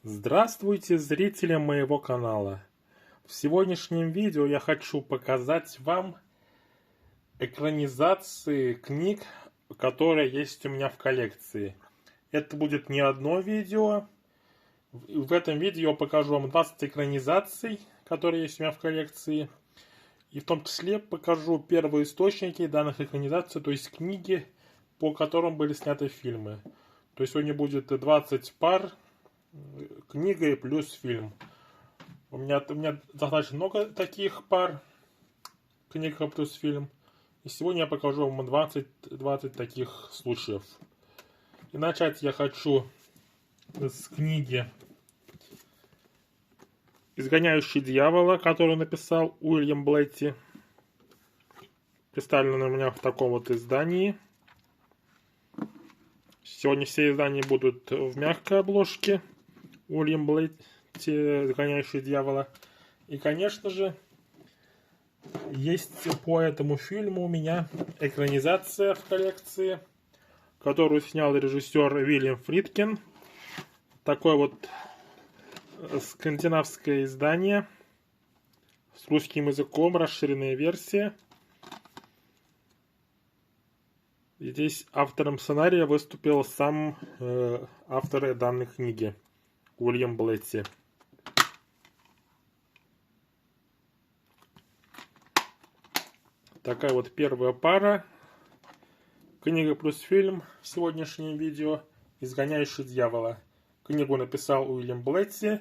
Здравствуйте, зрители моего канала! В сегодняшнем видео я хочу показать вам экранизации книг, которые есть у меня в коллекции. Это будет не одно видео. В этом видео я покажу вам 20 экранизаций, которые есть у меня в коллекции. И в том числе покажу первые источники данных экранизаций, то есть книги, по которым были сняты фильмы. То есть сегодня будет 20 пар, книга и плюс фильм. У меня достаточно много таких пар, книга плюс фильм. И сегодня я покажу вам 20 таких случаев. И начать я хочу с книги «Изгоняющий дьявола», которую написал Уильям Блетти. Представлена у меня в таком вот издании. Сегодня все издания будут в мягкой обложке. Уильям Блетти, «Изгоняющий дьявола». И, конечно же, есть по этому фильму у меня экранизация в коллекции, которую снял режиссер Уильям Фридкин. Такое вот скандинавское издание с русским языком, расширенная версия. И здесь автором сценария выступил сам автор данной книги, Уильям Блетти. Такая вот первая пара. Книга плюс фильм в сегодняшнем видео «Изгоняющий дьявола». Книгу написал Уильям Блетти.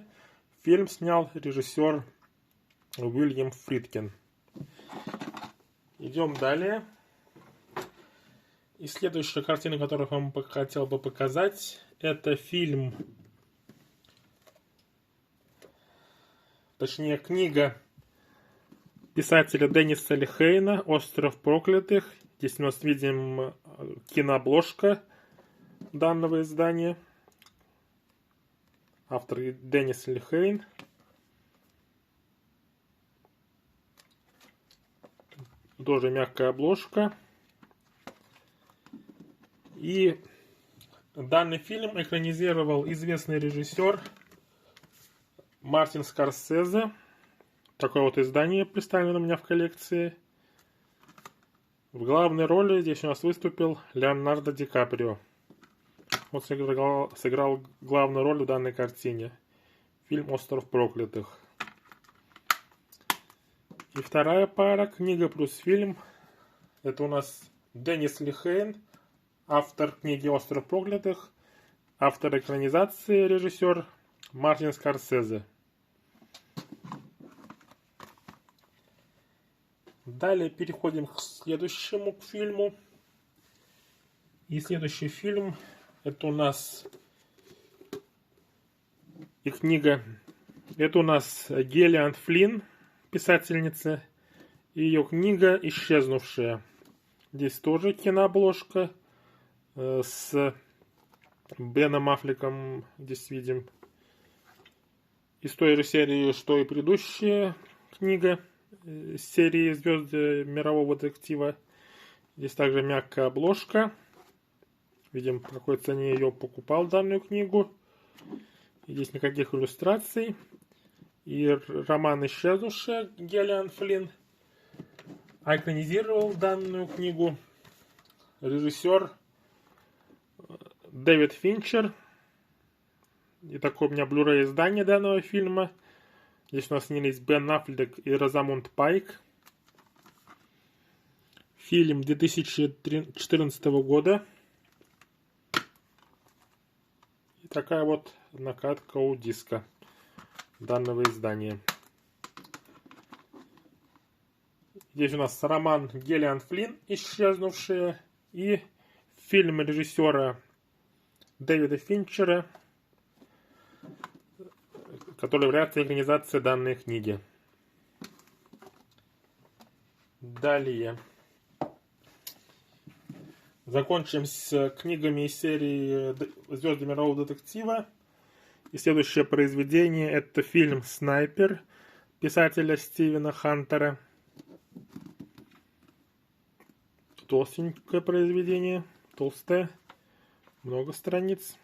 Фильм снял режиссер Уильям Фридкин. Идем далее. И следующая картина, которую я вам хотел бы показать, это фильм, точнее книга писателя Денниса Лихейна «Остров проклятых». Здесь у нас видим кинообложка данного издания. Автор Деннис Лихейн. Тоже мягкая обложка. И данный фильм экранизировал известный режиссер Мартин Скорсезе. Такое вот издание представлено у меня в коллекции. В главной роли здесь у нас выступил Леонардо Ди Каприо. Он сыграл главную роль в данной картине. Фильм «Остров проклятых». И вторая пара, книга плюс фильм. Это у нас Деннис Лихейн, автор книги «Остров проклятых», автор экранизации, режиссер Мартин Скорсезе. Далее переходим к следующему фильму. И следующий фильм это у нас и книга. Это у нас Гиллиан Флинн, писательница, и ее книга «Исчезнувшая». Здесь тоже кинообложка с Беном Аффлеком. Здесь видим из той же серии, что и предыдущая книга серии «Звезды мирового детектива». Здесь также мягкая обложка. Видим, по какой цене я ее покупал, данную книгу. Здесь никаких иллюстраций. И роман «Исчезнувшая» Гиллиан Флинн. А экранизировал данную книгу режиссер Дэвид Финчер. И такое у меня Blu-ray издание данного фильма. Здесь у нас снялись Бен Аффлек и Розамунд Пайк. Фильм 2014 года. И такая вот накатка у диска данного издания. Здесь у нас роман Гиллиан Флинн «Исчезнувшие» и фильм режиссера Дэвида Финчера, который является экранизацией данной книги. Далее. Закончим с книгами из серии «Звезды мирового детектива». И следующее произведение это фильм «Снайпер» писателя Стивена Хантера. Толстенькое произведение, толстое, много страниц.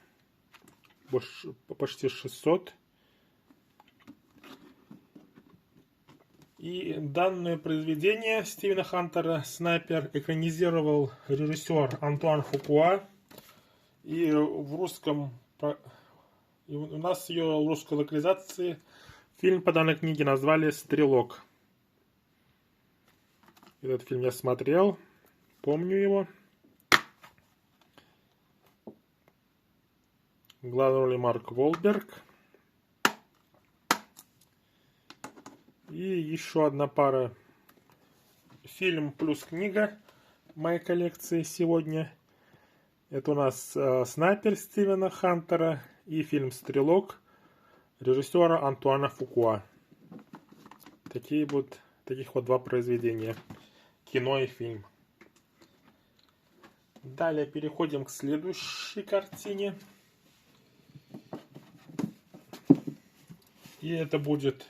почти 600. И данное произведение Стивена Хантера «Снайпер» экранизировал режиссер Антуан Фукуа. И в русском... И у нас ее в русской локализации фильм по данной книге назвали «Стрелок». Этот фильм я смотрел, помню его. В главной роли Марк Уолберг. И еще одна пара. Фильм плюс книга в моей коллекции сегодня. Это у нас «Снайпер» Стивена Хантера и фильм «Стрелок» режиссера Антуана Фукуа. Таких вот два произведения. Кино и фильм. Далее переходим к следующей картине. И это будет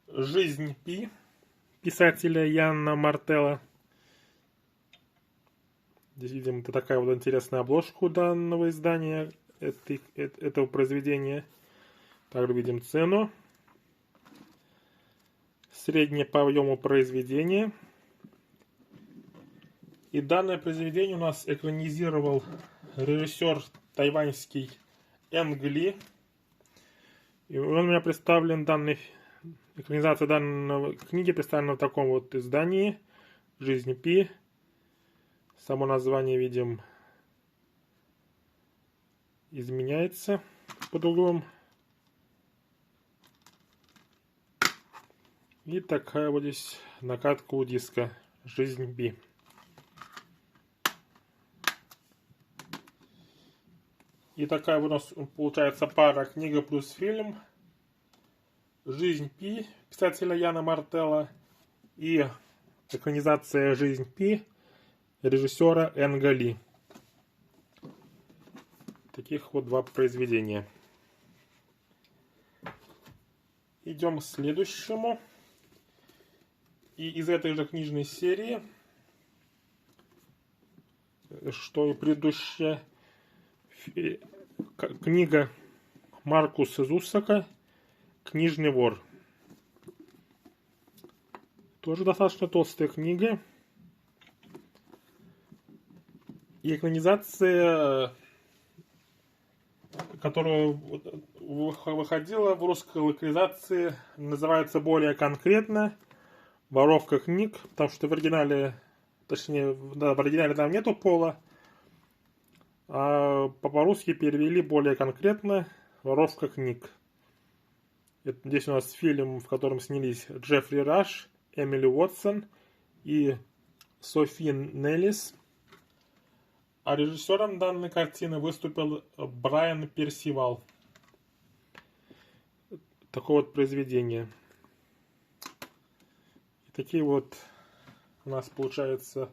«Жизнь Пи» писателя Яна Мартелла. Здесь видим, это такая вот интересная обложка у данного издания, этого произведения. Также видим цену. Среднее по объему произведения. И данное произведение у нас экранизировал режиссер тайваньский Энг Ли. И он у меня представлен, экранизация данной книги представлена в таком вот издании «Жизнь Пи». Само название, видим, изменяется под углом. И такая вот здесь накатка у диска «Жизнь Пи». И такая у нас получается пара книга плюс фильм. «Жизнь Пи» писателя Яна Мартелла и экранизация «Жизнь Пи» режиссера Энга Ли. Таких вот два произведения. Идем к следующему. И из этой же книжной серии, что и предыдущая, книга Маркуса Зусака «Книжный вор». Тоже достаточно толстая книга. И экранизация, которая выходила в русской локализации, называется более конкретно «Воровка книг», потому что в оригинале, точнее, да, в оригинале там нету пола, а по-русски перевели более конкретно «Воровка книг». Здесь у нас фильм, в котором снялись Джеффри Раш, Эмили Уотсон и Софи Неллис. А режиссером данной картины выступил Брайан Персивал. Такое вот произведение. И такие вот у нас получается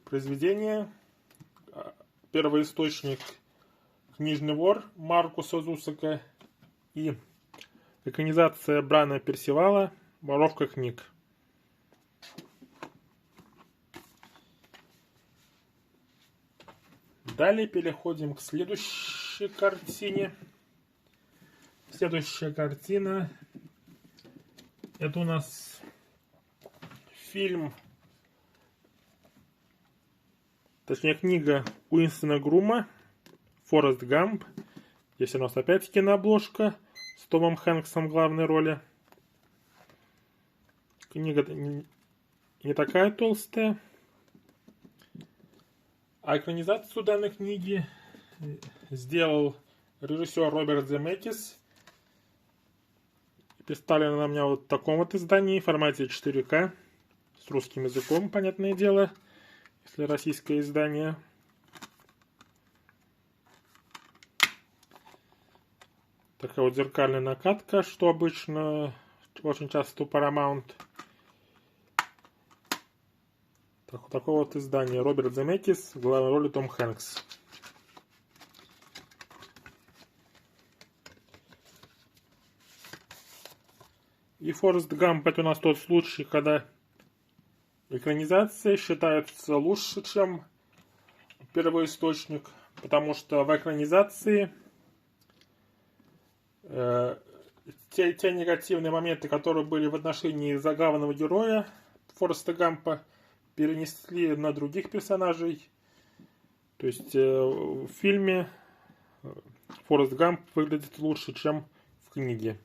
произведения. Первоисточник «Книжный вор» Маркуса Зусака и экранизация Брайана Персивала «Воровка книг». Далее переходим к следующей картине. Следующая картина — это у нас фильм, точнее книга Уинстона Грума «Форест Гамп». Здесь у нас опять кинообложка с Томом Хэнксом в главной роли. Книга не такая толстая. А экранизацию данной книги сделал режиссер Роберт Земекис. Представлена на меня вот в таком вот издании в формате 4К с русским языком, понятное дело, если российское издание. Такая вот зеркальная накатка, что обычно очень часто у Paramount. Такое вот издание. Роберт Земекис, в главной роли Том Хэнкс. И Форест Гамп — это у нас тот случай, когда экранизация считается лучше, чем первоисточник, потому что в экранизации те негативные моменты, которые были в отношении главного героя Фореста Гампа, перенесли на других персонажей. То есть в фильме Форест Гамп выглядит лучше, чем в книге.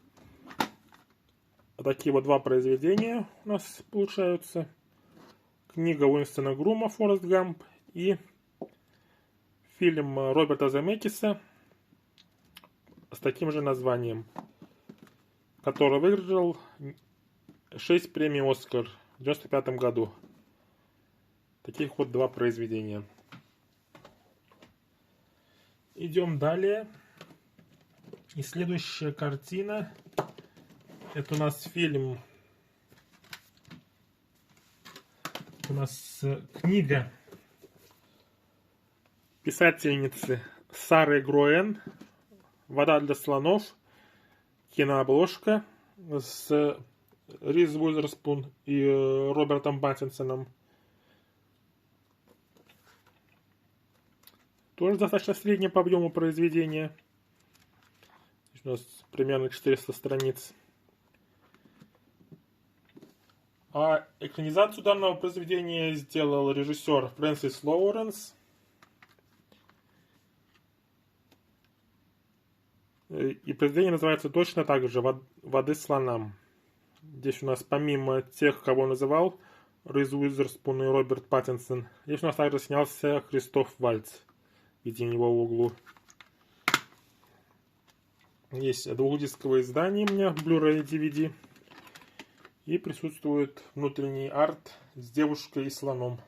Такие вот два произведения у нас получаются. Книга Уинстона Грума «Форест Гамп» и фильм Роберта Земекиса с таким же названием, который выиграл 6 премий «Оскар» в 1995 году. Таких вот два произведения. Идем далее. И следующая картина. Это у нас фильм. Это у нас книга писательницы Сары Гроен «Вода для слонов». Кинообложка с Риз Уизерспун и Робертом Паттинсоном. Тоже достаточно среднее по объему произведения. У нас примерно 400 страниц. А экранизацию данного произведения сделал режиссер Фрэнсис Лоуренс. И произведение называется точно так же «Воды слонам». Здесь у нас помимо тех, кого называл Риз Уизерспун и Роберт Паттинсон, здесь у нас также снялся Кристоф Вальц. Видим его в углу. Есть двухдисковое издание у меня, Blu-ray DVD. И присутствует внутренний арт с девушкой и слоном.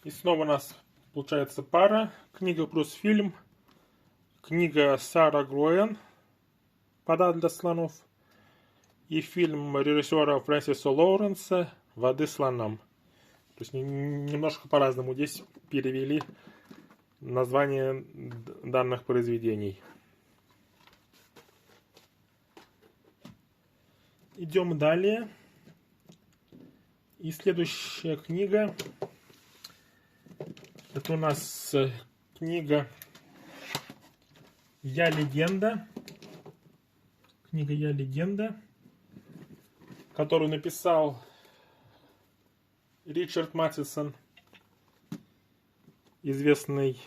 И снова у нас получается пара. Книга плюс фильм. Книга Сара Гроен «Вода для слонов». И фильм режиссера Фрэнсиса Лоуренса «Воды слонам». То есть немножко по-разному здесь перевели название данных произведений. Идем далее. И следующая книга. Это у нас книга «Я легенда». Книга «Я легенда», которую написал Ричард Маттисон, известный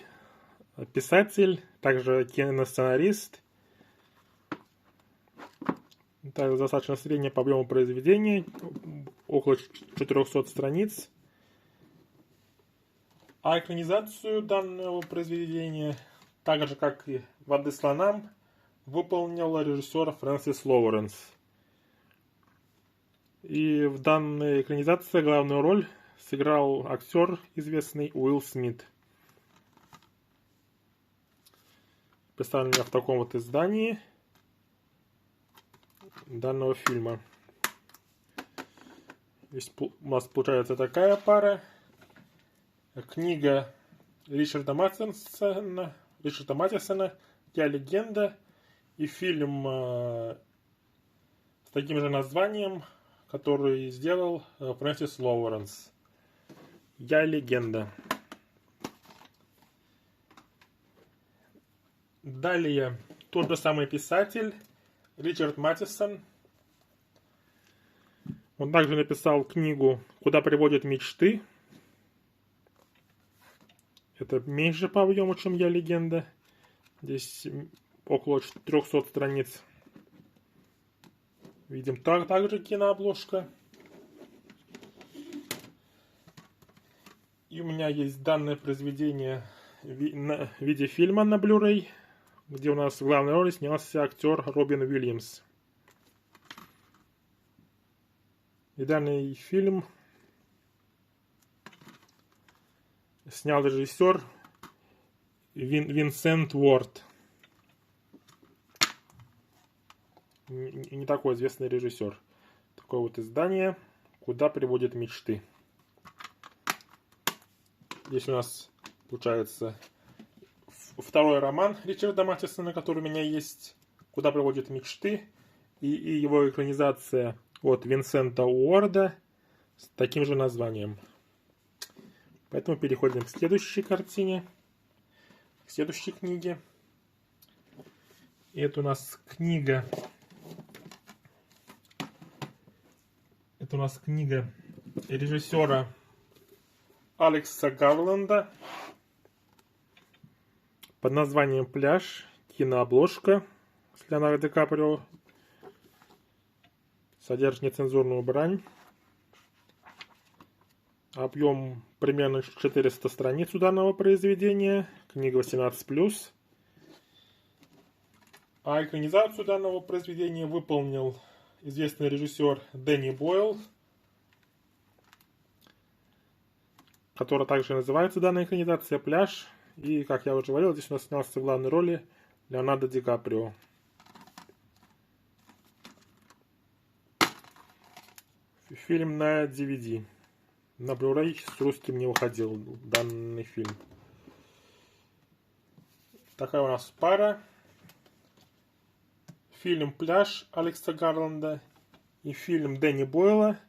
писатель, также киносценарист. Также достаточно среднее по объему произведения, около 400 страниц. А экранизацию данного произведения, так же как и «Воды слонам», выполнил режиссер Фрэнсис Лоуренс. И в данной экранизации главную роль сыграл актер известный Уилл Смит. Представлен в таком вот издании данного фильма. Здесь у нас получается такая пара. Книга Ричарда Маттисона «Я легенда» и фильм с таким же названием, который сделал Фрэнсис Лоуренс. «Я легенда». Далее тот же самый писатель Ричард Маттисон. Он также написал книгу «Куда приводят мечты». Это меньше по объему, чем «Я легенда». Здесь около 300 страниц. Видим также кинообложка. И у меня есть данное произведение в виде фильма на Blu-ray, где у нас в главной роли снялся актер Робин Уильямс. И данный фильм снял режиссер Винсент Уорд. Не такой известный режиссер. Такое вот издание «Куда приводят мечты». Здесь у нас получается второй роман Ричарда Маттисона, который у меня есть, «Куда приводят мечты», и его экранизация от Винсента Уорда с таким же названием. Поэтому переходим к следующей картине, к следующей книге. И это у нас книга. Это у нас книга режиссера Алекса Гарланда под названием «Пляж». Кинообложка с Леонардо Ди Каприо. Содержит нецензурную брань. Объем примерно 400 страниц у данного произведения. Книга 18+. А экранизацию данного произведения выполнил известный режиссер Дэнни Бойл, которая также называется данная экранизация «Пляж». И, как я уже говорил, здесь у нас снялся в главной роли Леонардо Ди Каприо. Фильм на DVD. На Blu-ray с русским не выходил данный фильм. Такая у нас пара. Фильм «Пляж» Алекса Гарланда и фильм Дэнни Бойла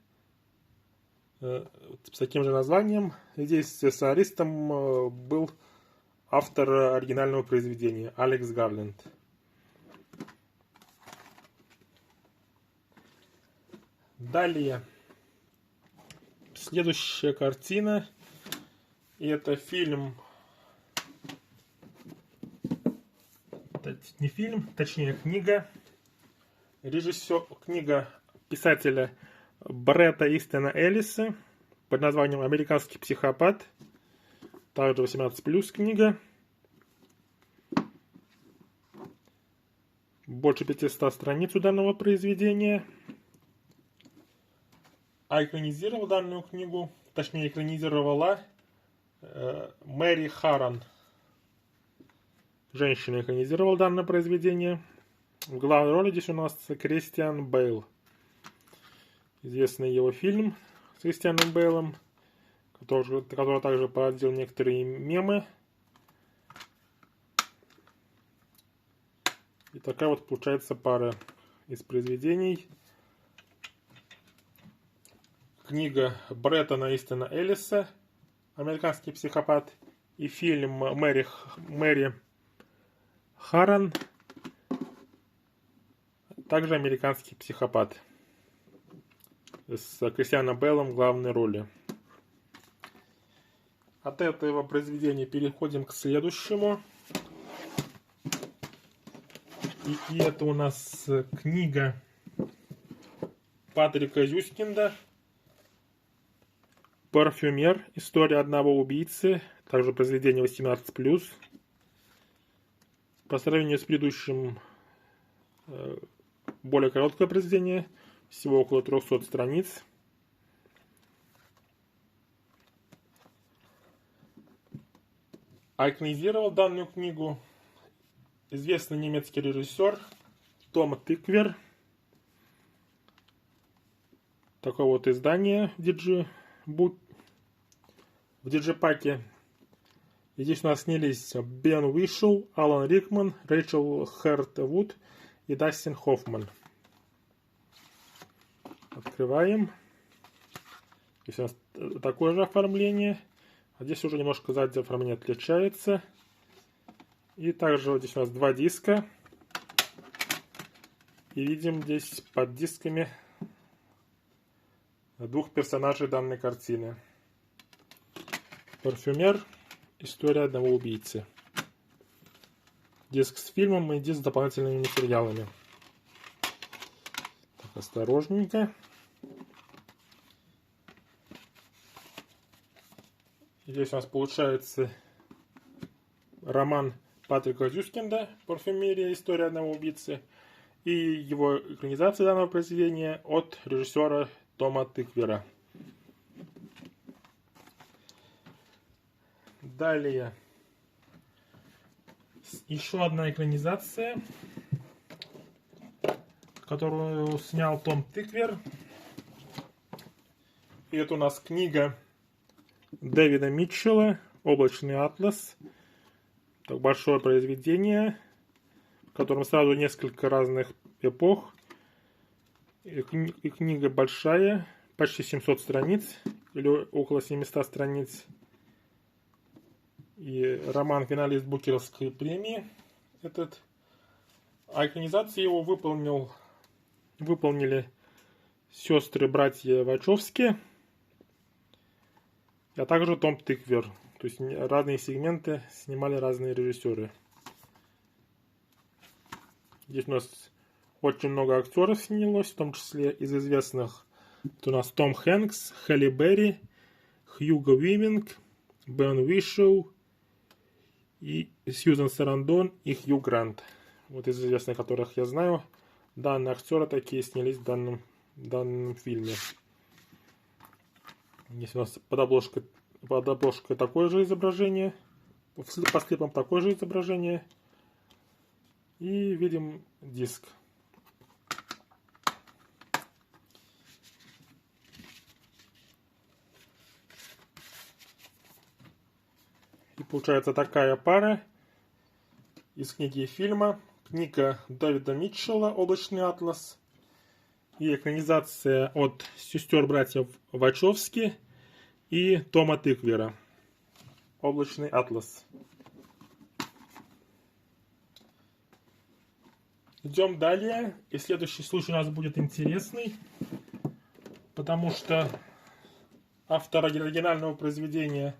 с таким же названием. Здесь сценаристом был автор оригинального произведения Алекс Гарланд. Далее. Следующая картина. И это фильм. Не фильм, точнее книга. Книга писателя Бретта Истона Эллиса под названием «Американский психопат». Также 18+ книга. Больше 500 страниц у данного произведения. А экранизировал данную книгу, точнее экранизировала Мэри Харран. Женщина экранизировала данное произведение. В главной роли здесь у нас Кристиан Бейл. Известный его фильм с Кристианом Бейлом, который также породил некоторые мемы. И такая вот получается пара из произведений. Книга Бретта Истона Эллиса «Американский психопат» и фильм Мэри Харран, также «Американский психопат» с Кристианом Бейлом в главной роли. От этого произведения переходим к следующему. И это у нас книга Патрика Зюскинда «Парфюмер. История одного убийцы». Также произведение 18+. По сравнению с предыдущим, более короткое произведение. Всего около 300 страниц. А экранизировал данную книгу известный немецкий режиссер Том Тыквер. Такое вот издание в диджипаке. И здесь у нас снялись Бен Уишел, Алан Рикман, Рэйчел Хертвуд и Дастин Хоффман. Открываем. Здесь у нас такое же оформление. А здесь уже немножко сзади оформление отличается. И также вот здесь у нас 2 диска. И видим здесь под дисками 2 персонажей данной картины. Парфюмер. История одного убийцы. Диск с фильмом и диск с дополнительными материалами. Так, осторожненько. Здесь у нас получается роман Патрика Зюскинда «Парфюмерия. История одного убийцы» и его экранизация данного произведения от режиссера Тома Тыквера. Далее. Еще одна экранизация, которую снял Том Тыквер. И это у нас книга Дэвида Митчелла «Облачный атлас». Так, большое произведение, в котором сразу несколько разных эпох. И книга большая, почти 700 страниц, или около 700 страниц. И роман-финалист Букеровской премии этот. А экранизацию его выполнили сестры-братья Вачовски, а также Том Тыквер. То есть разные сегменты снимали разные режиссеры. Здесь у нас очень много актеров снялось, в том числе из известных. Это у нас Том Хэнкс, Холли Берри, Хьюго Уивинг, Бен Вишоу, и Сьюзан Сарандон и Хью Грант. Вот из известных, которых я знаю. Данные актеры такие снялись в данном фильме. Здесь у нас под обложкой такое же изображение. По слепам такое же изображение. И видим диск. И получается такая пара из книги и фильма. Книга Дэвида Митчелла «Облачный атлас» и экранизация от сестер-братьев Вачовски и Тома Тыквера «Облачный атлас». Идем далее. И следующий случай у нас будет интересный, потому что автор оригинального произведения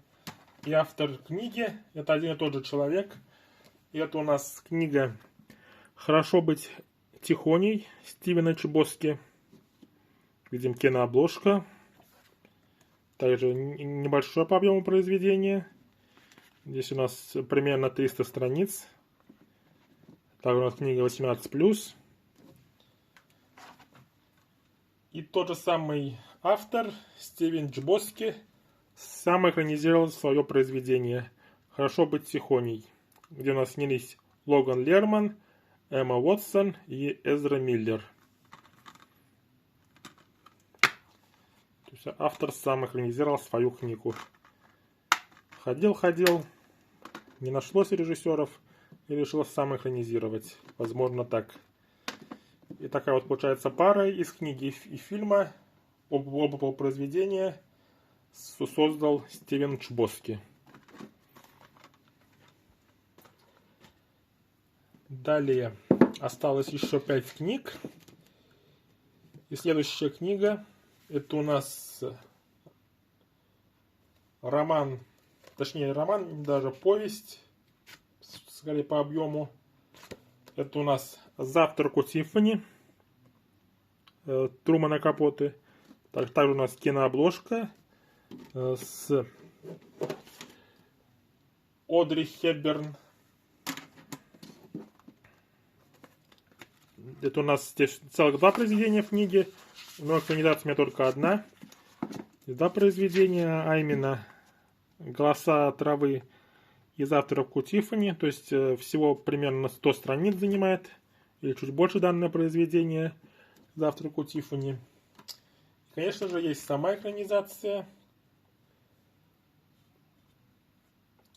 и автор книги — это один и тот же человек. И это у нас книга «Хорошо быть тихоней» Стивена Чбоски. Видим кинообложка. Также небольшое по объему произведение. Здесь у нас примерно 300 страниц. Также у нас книга 18+. И тот же самый автор, Стивен Чбоски, сам экранизировал свое произведение «Хорошо быть тихоней», где у нас снялись Логан Лерман, Эмма Уотсон и Эзра Миллер. То есть автор сам экранизировал свою книгу. Ходил, не нашлось режиссеров и решил сам экранизировать. Возможно, так. И такая вот получается пара из книги и фильма. Оба произведения создал Стивен Чбоски. Далее осталось еще 5 книг. И следующая книга — это у нас роман, точнее роман, даже повесть, скорее по объему. Это у нас «Завтрак у Тиффани» Трумана Капоты. Также у нас кинообложка с Одри Хепберн. Это у нас здесь целых 2 произведения в книге, но экранизация у меня только одна. 2 произведения, а именно «Голоса травы» и «Завтрак у Тиффани». То есть всего примерно 100 страниц занимает, или чуть больше данное произведение «Завтрак у Тиффани». Конечно же, есть сама экранизация,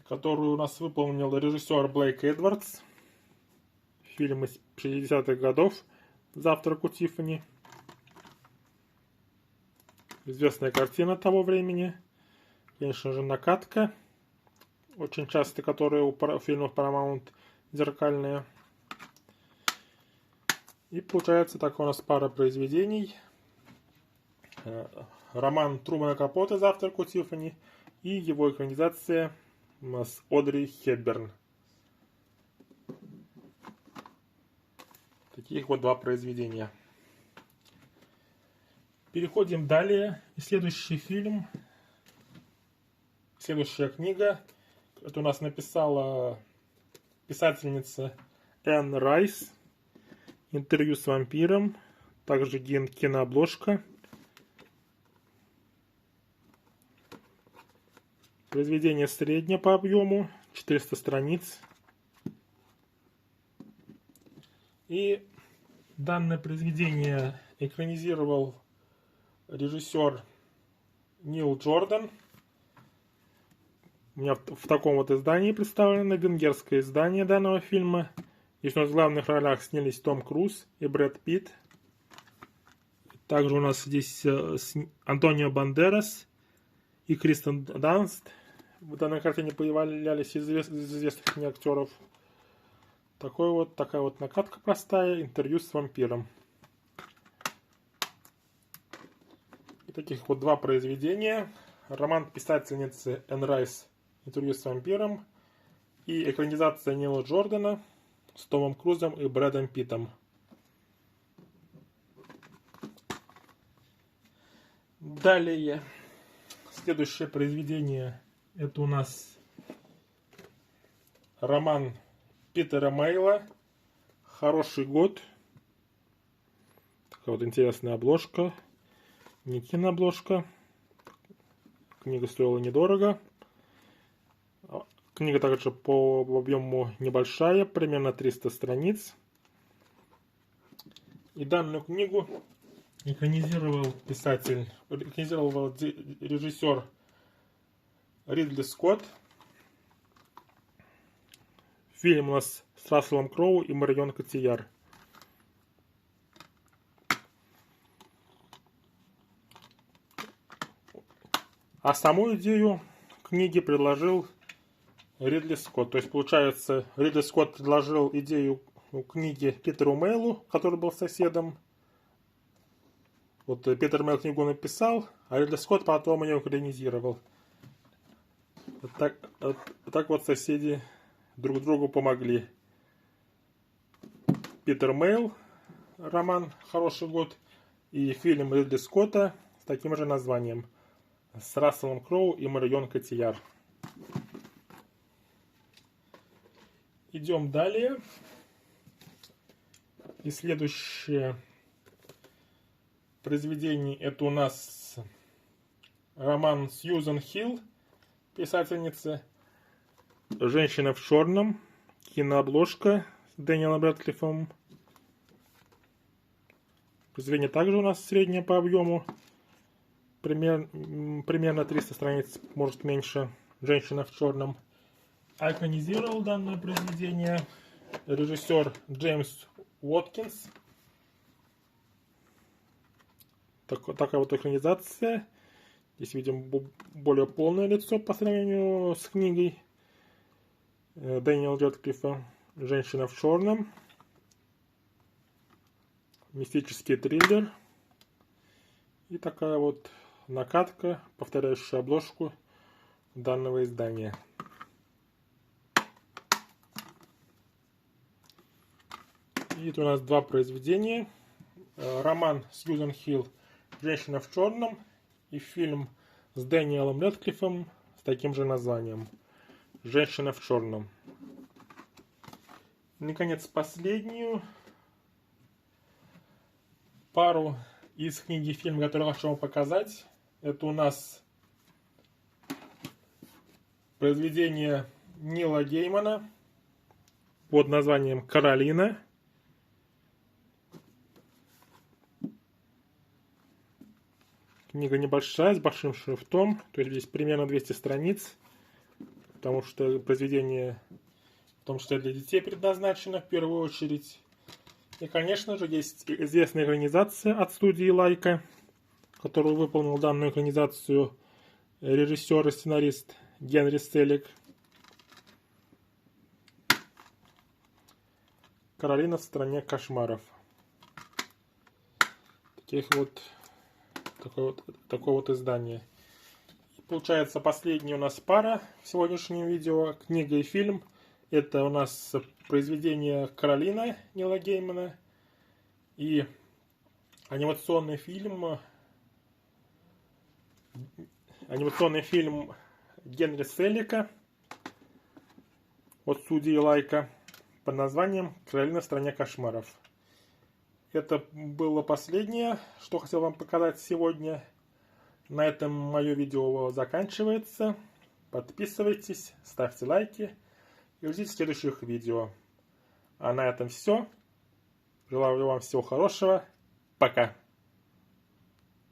которую у нас выполнил режиссер Блейк Эдвардс. Фильм из 60-х годов «Завтрак у Тиффани». Известная картина того времени. Конечно же, накатка. Очень часто, которые у фильмов Paramount зеркальные. И получается так у нас пара произведений. Роман Трумана Капоте «Завтрак у Тиффани» и его экранизация с Одри Хепберн. Таких вот 2 произведения. Переходим далее. И следующий фильм, следующая книга, это у нас написала писательница Энн Райс. «Интервью с вампиром». Также кинообложка. Произведение среднее по объему, 400 страниц. И данное произведение экранизировал режиссер Нил Джордан. У меня в таком вот издании представлено венгерское издание данного фильма. Здесь у нас в главных ролях снялись Том Круз и Брэд Питт. Также у нас здесь Антонио Бандерас и Кристен Данст. В данной картине появлялись из известных мне актеров. Такая вот накатка простая. Интервью с вампиром. И таких вот два произведения. Роман писательницы Энн Райс «Интервью с вампиром» и экранизация Нила Джордана с Томом Крузом и Брэдом Питтом. Далее, следующее произведение, это у нас роман Питера Мейла «Хороший год». Такая вот интересная обложка, не кинообложка. Книга стоила недорого. Книга также по объему небольшая, примерно 300 страниц. И данную книгу экранизировал режиссер Ридли Скотт. Фильм у нас с Расселом Кроу и Марион Котийяр. А саму идею книги предложил Ридли Скотт. То есть, получается, Ридли Скотт предложил идею книги Питеру Мейлу, который был соседом. Вот Питер Мейл книгу написал, а Ридли Скотт потом ее экранизировал. Так вот соседи друг другу помогли. Питер Мейл, роман «Хороший год», и фильм Ридли Скотта с таким же названием, с Расселом Кроу и Марион Котийяр. Идем далее. И следующее произведение, это у нас роман Сьюзен Хилл, писательница, «Женщина в черном», кинообложка с Дэниелом Рэдклиффом. Произведение также у нас среднее по объему, примерно 300 страниц, может меньше, «Женщина в черном». А экранизировал данное произведение режиссер Джеймс Уоткинс. Такая вот экранизация. Здесь видим более полное лицо по сравнению с книгой Дэниела Рэдклиффа «Женщина в черном». Мистический триллер. И такая вот накатка, повторяющая обложку данного издания. И это у нас два произведения. Роман Сьюзен Хилл «Женщина в черном» и фильм с Дэниелом Рэдклиффом с таким же названием «Женщина в черном». И, наконец, последнюю пару из книги и фильма, которые я хочу вам показать. Это у нас произведение Нила Геймана под названием «Каролина». Книга небольшая, с большим шрифтом, то есть здесь примерно 200 страниц, потому что произведение в том числе для детей предназначено в первую очередь. И, конечно же, есть известная экранизация от студии Лайка, которую выполнил данную экранизацию режиссер и сценарист Генри Селлик. «Каролина в стране кошмаров». Такое вот издание. И получается, последняя у нас пара в сегодняшнем видео, книга и фильм. Это у нас произведение «Каролина» Нила Геймана и анимационный фильм Генри Селлика от студии Лайка под названием «Каролина в стране кошмаров». Это было последнее, что хотел вам показать сегодня. На этом мое видео заканчивается. Подписывайтесь, ставьте лайки и ждите следующих видео. А на этом все. Желаю вам всего хорошего. Пока.